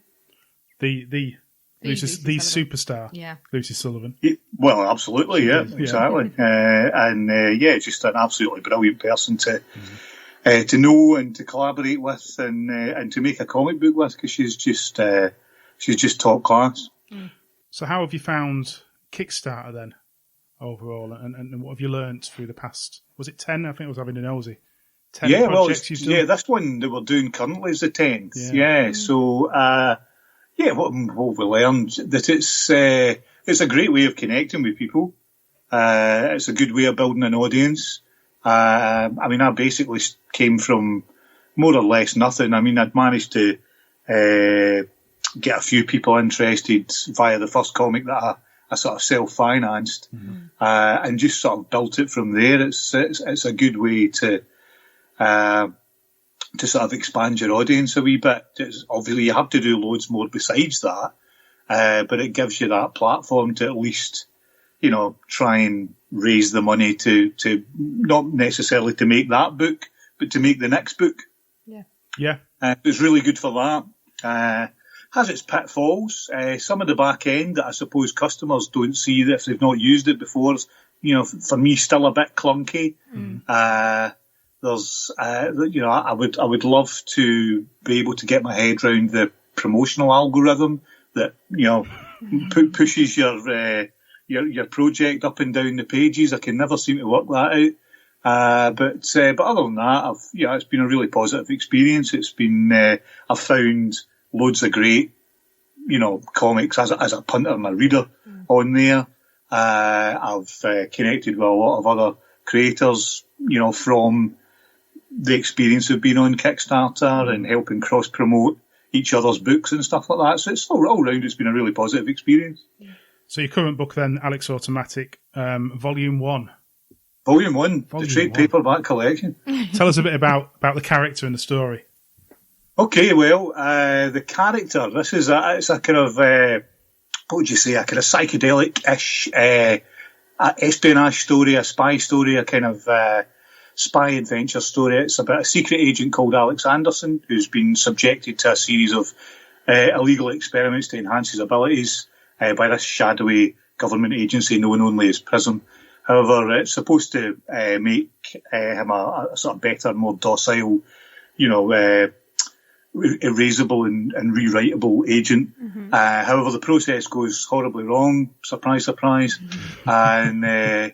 The superstar. Yeah. Lucy Sullivan. Well, absolutely, yeah, exactly. Just an absolutely brilliant person to know and to collaborate with and to make a comic book with, because she's just top class. So how have you found Kickstarter then overall, and what have you learnt through the past? Was it 10? I think I was having a nosy. 10 projects you've done? This one that we're doing currently is the 10th. Yeah. So what we learned that it's a great way of connecting with people. It's a good way of building an audience. I mean, I basically came from more or less nothing. I mean, I'd managed to get a few people interested via the first comic that I sort of self-financed, and just sort of built it from there. It's a good way to sort of expand your audience a wee bit. Obviously, you have to do loads more besides that, but it gives you that platform to at least, try and raise the money to not necessarily to make that book, but to make the next book. Yeah. It's really good for that. Has its pitfalls. Some of the back end that I suppose customers don't see that if they've not used it before, for me, still a bit clunky. There's, I would love to be able to get my head around the promotional algorithm that, pushes your project up and down the pages. I can never seem to work that out. But other than that, it's been a really positive experience. It's been, I've found loads of great, comics as a punter and a reader on there. I've connected with a lot of other creators, from the experience of being on Kickstarter and helping cross-promote each other's books and stuff like that. So it's all round, it's been a really positive experience. So your current book then, Alex Automatic, Volume 1. Volume 1, the trade paperback collection. Tell us a bit about the character and the story. Okay, well, the character, it's a kind of, what would you say, a kind of psychedelic-ish espionage story, a spy story, a kind of spy adventure story. It's about a secret agent called Alex Anderson who's been subjected to a series of illegal experiments to enhance his abilities by this shadowy government agency known only as PRISM. However, it's supposed to make him a sort of better, more docile, erasable and rewritable agent. However, the process goes horribly wrong. Surprise, surprise. And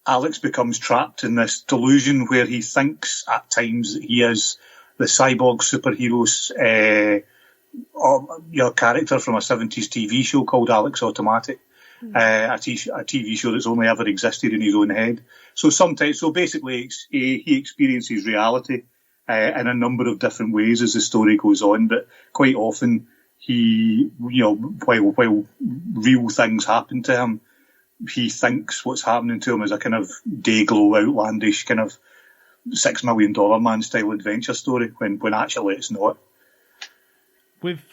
Alex becomes trapped in this delusion where he thinks at times that he is the cyborg superhero's character from a 70s TV show called Alex Automatic. A TV show that's only ever existed in his own head. So basically he experiences reality in a number of different ways as the story goes on, but quite often he, while real things happen to him, he thinks what's happening to him is a kind of day-glow, outlandish, kind of $6 million man style adventure story, when actually it's not. With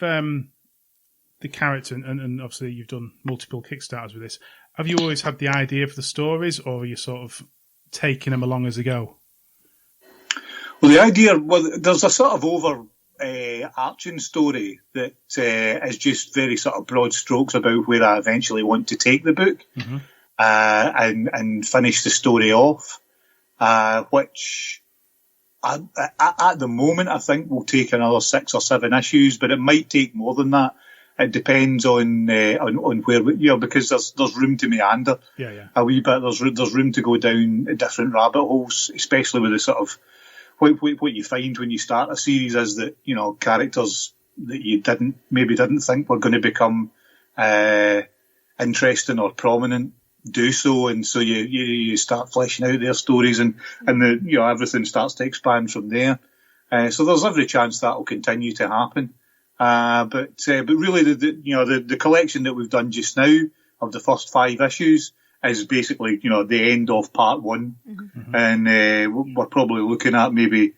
the character, and obviously you've done multiple Kickstarters with this, have you always had the idea for the stories, or are you sort of taking them along as they go? Well, the idea, there's a sort of overarching story that is just very sort of broad strokes about where I eventually want to take the book, and finish the story off, which at the moment I think will take another 6 or 7 issues, but it might take more than that. It depends on where, because there's room to meander a wee bit. There's room to go down different rabbit holes, especially with the sort of what you find when you start a series is that characters that you didn't think were going to become interesting or prominent do so, and so you start fleshing out their stories, and everything starts to expand from there. So there's every chance that will continue to happen. But really, the collection that we've done just now of the first 5 issues is basically, the end of part 1, and we're probably looking at maybe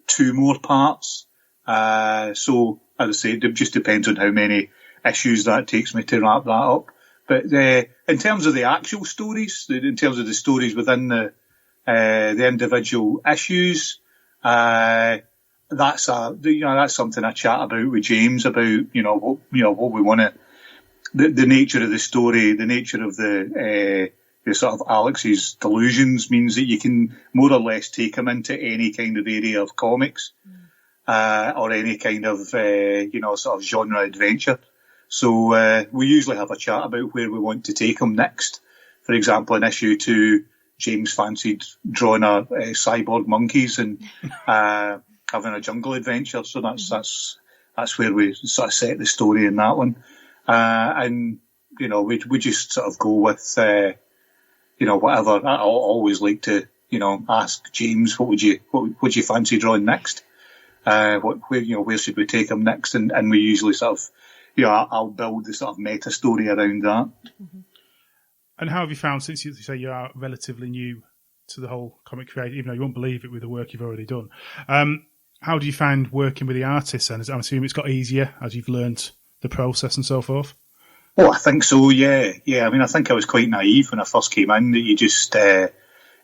2 more parts. So, as I say, it just depends on how many issues that takes me to wrap that up. But in terms of the actual stories, in terms of the stories within the individual issues, that's something I chat about with James about, what we want to, the nature of the story, the nature of the sort of Alex's delusions means that you can more or less take him into any kind of area of comics, or any kind of, sort of genre adventure. So, we usually have a chat about where we want to take him next. For example, in issue 2, James fancied drawing a cyborg monkeys and, having a jungle adventure, so that's where we sort of set the story in that one, and we just sort of go with whatever. I always like to, ask James, what would you fancy drawing next? Where should we take him next? And we usually sort of, I'll build the sort of meta story around that. Mm-hmm. And how have you found, since you say you are relatively new to the whole comic creator, even though you won't believe it with the work you've already done, how do you find working with the artists? And I'm assuming it's got easier as you've learned the process and so forth. Oh, I think so. Yeah. I mean, I think I was quite naive when I first came in. That you just, a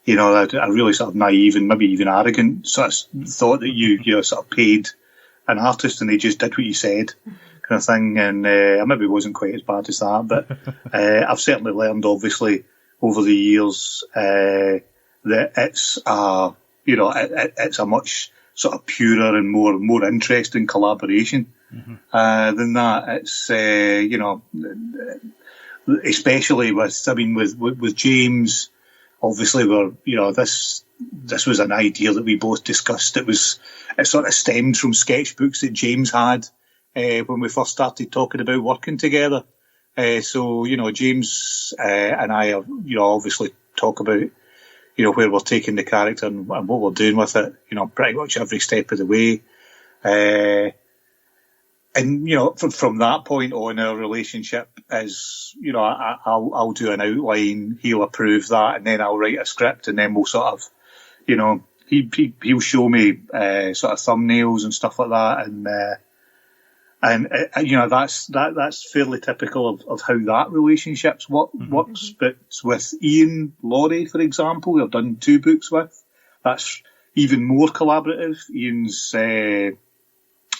really sort of naive and maybe even arrogant sort of thought that you sort of paid an artist and they just did what you said, kind of thing. And I maybe wasn't quite as bad as that, but I've certainly learned, obviously, over the years that it's it's a much sort of purer and more interesting collaboration. Mm-hmm. Than that. It's especially with James. Obviously, this was an idea that we both discussed. It sort of stemmed from sketchbooks that James had when we first started talking about working together. So James and I, obviously talk about where we're taking the character and what we're doing with it. Pretty much every step of the way. And from that point on, our relationship is, I'll do an outline, he'll approve that, and then I'll write a script, and then we'll sort of, he'll show me sort of thumbnails and stuff like that, and that's fairly typical of how that relationship works. But with Ian Laurie, for example, I've done 2 books with. That's even more collaborative. Ian's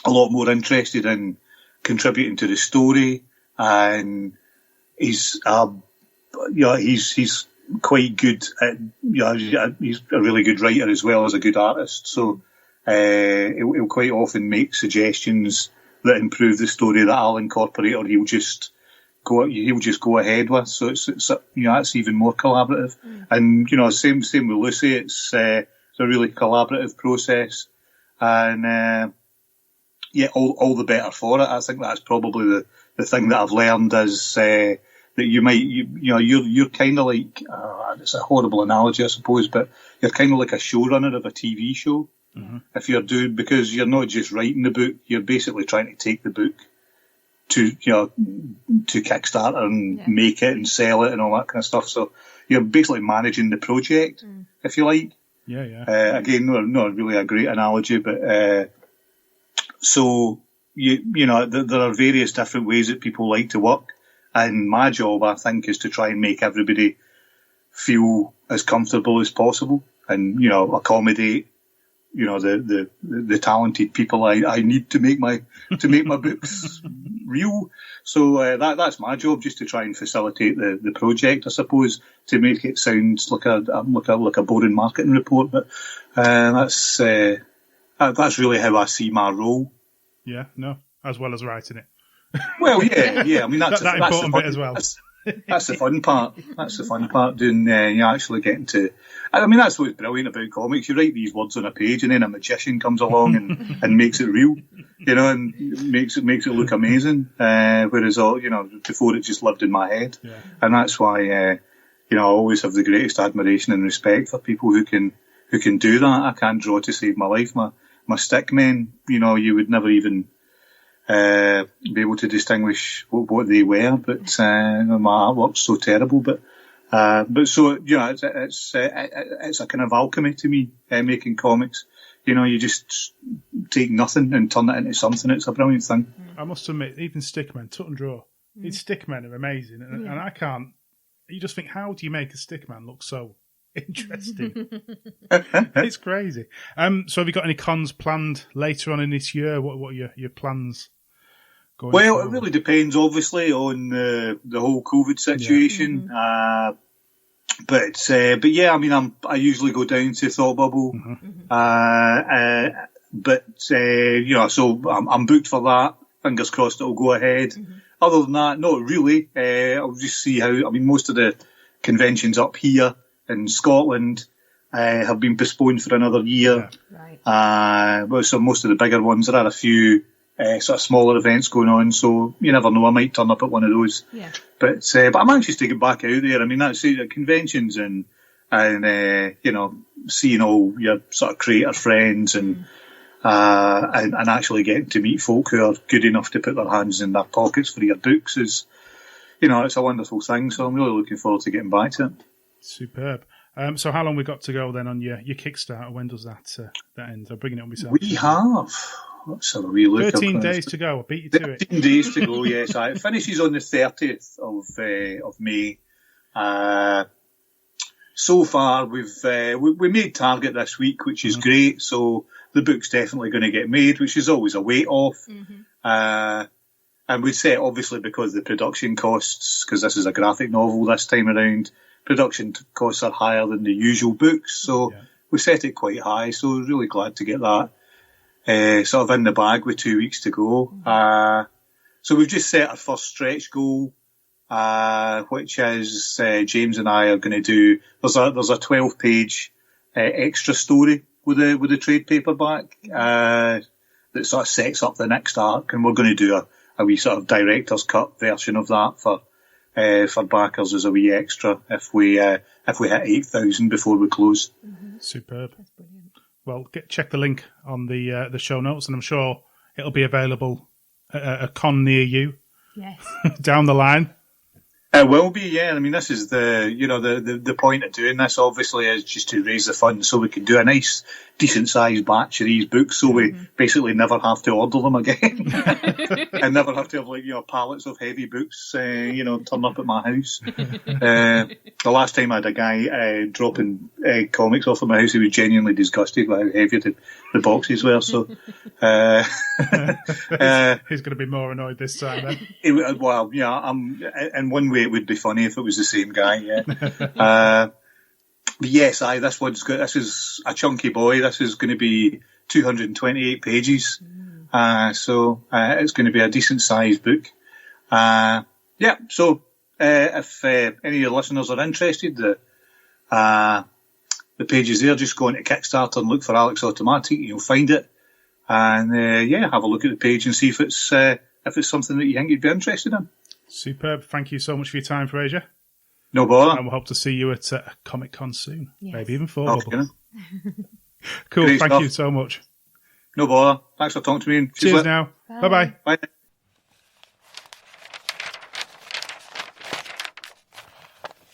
a lot more interested in contributing to the story, and he's quite good at, he's a really good writer as well as a good artist. So he'll quite often make suggestions that improve the story that I'll incorporate, or he'll just go ahead with. So it's that's even more collaborative. And same with Lucy. It's a really collaborative process, and all the better for it. I think that's probably the thing that I've learned is that you're kind of like, it's a horrible analogy, I suppose, but you're kind of like a showrunner of a TV show. Mm-hmm. If you're doing, because you're not just writing the book, you're basically trying to take the book to Kickstarter and make it and sell it and all that kind of stuff. So you're basically managing the project, if you like. Yeah. Again, not really a great analogy, but so there are various different ways that people like to work, and my job, I think, is to try and make everybody feel as comfortable as possible, and accommodate the talented people I need to make my books real. So that's my job, just to try and facilitate the project, I suppose, to make it sound like a boring marketing report. But that's really how I see my role. Yeah, no, as well as writing it. Well, yeah. I mean, that's that important bit as well. That's the fun part. That's the fun part, doing actually getting to. I mean, that's what's brilliant about comics. You write these words on a page, and then a magician comes along and makes it real, and makes it look amazing. Whereas before it just lived in my head, and that's why I always have the greatest admiration and respect for people who can do that. I can't draw to save my life. My stick men, you would never even be able to distinguish what they were, but my artwork's so terrible. But so it's a kind of alchemy to me, making comics. You just take nothing and turn it into something. It's a brilliant thing. I must admit, even stickmen, tut and draw, these stickmen are amazing, and I can't. You just think, how do you make a stickman look so interesting? It's crazy. So have you got any cons planned later on in this year? What are your plans going forward? It really depends, obviously, on the whole COVID situation. But yeah, I mean, I usually go down to Thought Bubble. But so I'm booked for that. Fingers crossed it'll go ahead. Other than that, not really. I'll just see how. I mean, most of the conventions up here in Scotland have been postponed for another year. Right. So most of the bigger ones, there are a few sort of smaller events going on. So you never know, I might turn up at one of those. Yeah. But I'm anxious to get back out there. I mean, that's it, conventions and seeing all your sort of creator friends and actually getting to meet folk who are good enough to put their hands in their pockets for your books is, it's a wonderful thing. So I'm really looking forward to getting back to it. Superb. So how long we got to go then on your Kickstarter? When does that end? I'm bringing it on myself. We have. Let's have a wee look. 13 days to go. I beat you to it. 13 days to go, yes. It finishes on the 30th of May. So far, we made target this week, which is great. So the book's definitely going to get made, which is always a weight off. And we set, obviously, because the production costs, because this is a graphic novel this time around, production costs are higher than the usual books. So we set it quite high. So we're really glad to get that sort of in the bag with 2 weeks to go. So we've just set our first stretch goal, which is James and I are going to do. There's a 12-page extra story with the trade paperback that sort of sets up the next arc, and we're going to do a wee sort of director's cut version of that for backers as a wee extra if we hit 8,000 before we close. Superb. That's brilliant. Well, check the link on the show notes, and I'm sure it'll be available at a con near you. Yes. Down the line. It will be, yeah. I mean, this is the point of doing this, obviously, is just to raise the funds so we can do a nice, decent-sized batch of these books so we basically never have to order them again. And never have to have, pallets of heavy books, turn up at my house. The last time I had a guy dropping comics off at my house, he was genuinely disgusted by how heavy the boxes were. So, he's going to be more annoyed this time then. In one way it would be funny if it was the same guy, yeah. But yes, this one's good. This is a chunky boy. This is going to be 228 pages. So it's going to be a decent sized book. So if any of your listeners are interested, the page is there. Just go into Kickstarter and look for Alex Automatic. You'll find it. And have a look at the page and see if it's something that you think you'd be interested in. Superb. Thank you so much for your time, Fraser. No bother. And we'll hope to see you at Comic Con soon. Yes. Maybe even four bubbles. Cool. Great Thank stuff. you so much. No bother. Thanks for talking to me. Cheers now. Bye-bye. Bye.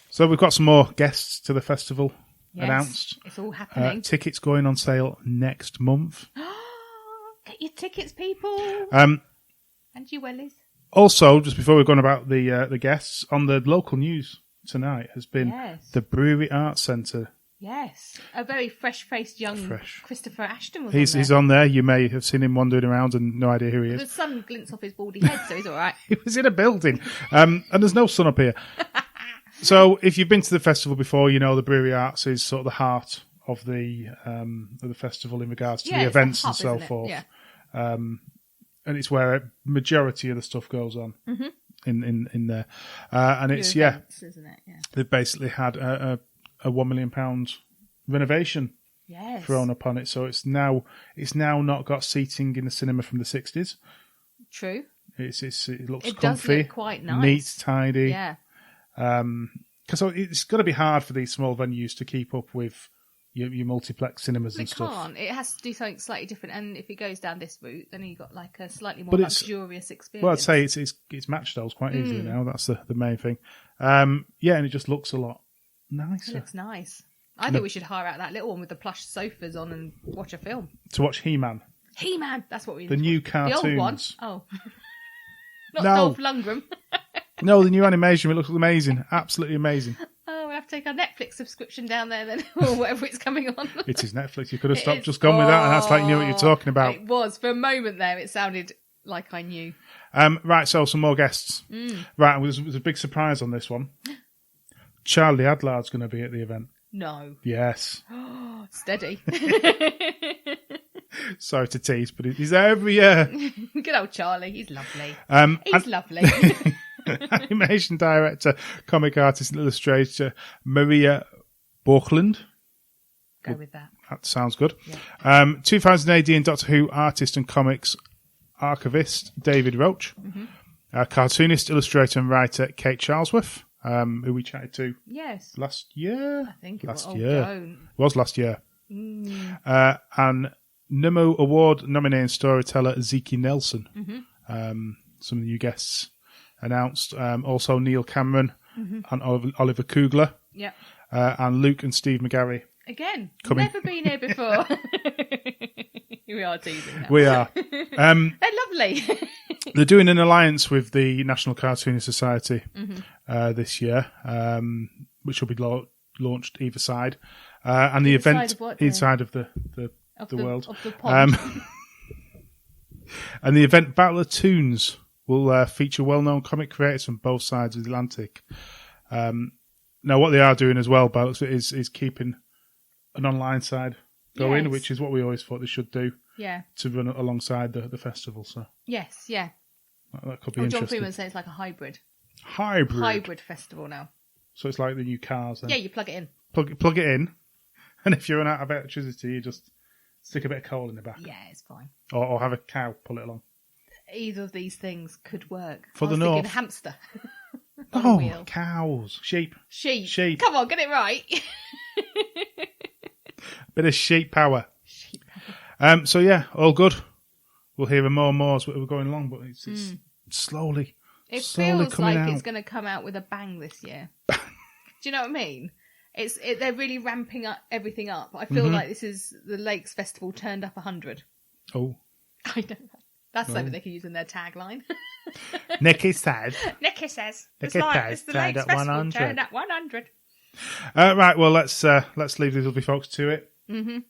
So we've got some more guests to the festival announced. It's all happening. Tickets going on sale next month. Get your tickets, people. And you wellies. Also, just before we're going about the guests, on the local news tonight has been the Brewery Arts Centre. Yes, a very fresh-faced young Christopher Ashton was He's on there. You may have seen him wandering around and no idea who he is. There's some glints off his baldy head, so he's all right. He was in a building, and there's no sun up here. So if you've been to the festival before, you know the Brewery Arts is sort of the heart of the festival in regards to the events and so forth. Yeah. And it's where a majority of the stuff goes on in there. And it's, events, isn't it? Yeah. They've basically had a £1 million renovation thrown upon it. So it's now not got seating in the cinema from the 60s. True. It looks it comfy. Does look quite nice. Neat, tidy. Yeah. Because it's got to be hard for these small venues to keep up with your multiplex cinemas and stuff. It can't. It has to do something slightly different. And if it goes down this route, then you've got like a slightly more luxurious experience. Well, I'd say it's matched those quite easily now. That's the main thing. And it just looks a lot nicer. It looks nice. I think we should hire out that little one with the plush sofas on and watch a film. To watch He-Man. He-Man, that's what we need. The new cartoons. The old one? Oh. Not Dolph Lundgren. No, the new animation. It looks amazing. Absolutely amazing. Oh, we'll have to take our Netflix subscription down there then, or whatever it's coming on. It is Netflix. You could have stopped, just gone with that, and that's like you knew what you're talking about. It was. For a moment there, it sounded like I knew. Right, so some more guests. Right, there's a big surprise on this one. Charlie Adlard's going to be at the event. No. Yes. Steady. Sorry to tease, but he's there every year. Good old Charlie. He's lovely. He's lovely. Animation director, comic artist and illustrator Maria Borkland. Go with that. That sounds good. Yeah. 2000 AD and Doctor Who artist and comics archivist David Roach, cartoonist, illustrator and writer Kate Charlesworth, who we chatted to last year. I think it last was. year. Don't. It was last year. And Nimmo Award nominated storyteller Zeke Nelson. Some of the new guests announced. Also Neil Cameron and Oliver Kugler. Yeah. And Luke and Steve McGarry. Again, Coming. never been here before. We are teasing now. We are. They're lovely. They're doing an alliance with the National Cartoonist Society this year, which will be launched either side. And the event either side of the world. Of the pond. And the event Battle of Toons will feature well-known comic creators from both sides of the Atlantic. Now, what they are doing as well, is keeping an online side going, which is what we always thought they should do. Yeah. To run alongside the festival. So yes, yeah. That could be John interesting. Freeman says it's like a hybrid festival now. So it's like the new cars. Then. Yeah, you plug it in. Plug it in, and if you run out of electricity, you just stick a bit of coal in the back. Yeah, it's fine. Or have a cow pull it along. Either of these things could work. For I the was thinking north. Hamster. Oh, cows, sheep. Come on, get it right. Bit of sheep power. So yeah, all good. We'll hear more and more as we're going along, but it's slowly. It slowly feels coming like out. it's going to come out with a bang this year. Do you know what I mean? They're really ramping up everything up. I feel like this is the Lakes Festival turned up 100. Oh, I don't know. That's something they can use in their tagline. Nicky said. Nicky says. It's Nicky like says it's the turned Lakes at Festival 100. turned at 100. Right, well let's leave these lovely folks to it. And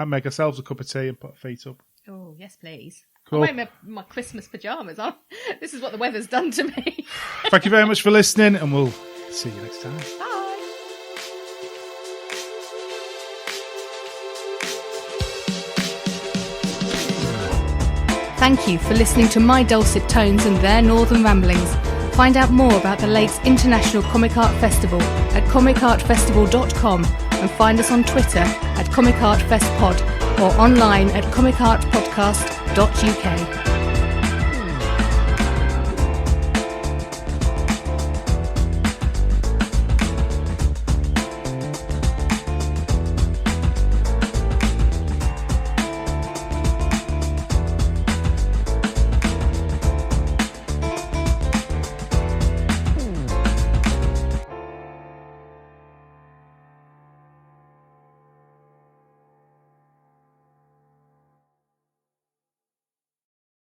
make ourselves a cup of tea and put our feet up. Oh yes, please. Cool. I'm wearing my Christmas pajamas on. This is what the weather's done to me. Thank you very much for listening, and we'll see you next time. Bye. Thank you for listening to my dulcet tones and their northern ramblings. Find out more about the Lakes International Comic Art Festival at comicartfestival.com and find us on Twitter at comicartfestpod or online at comicartpodcast.uk.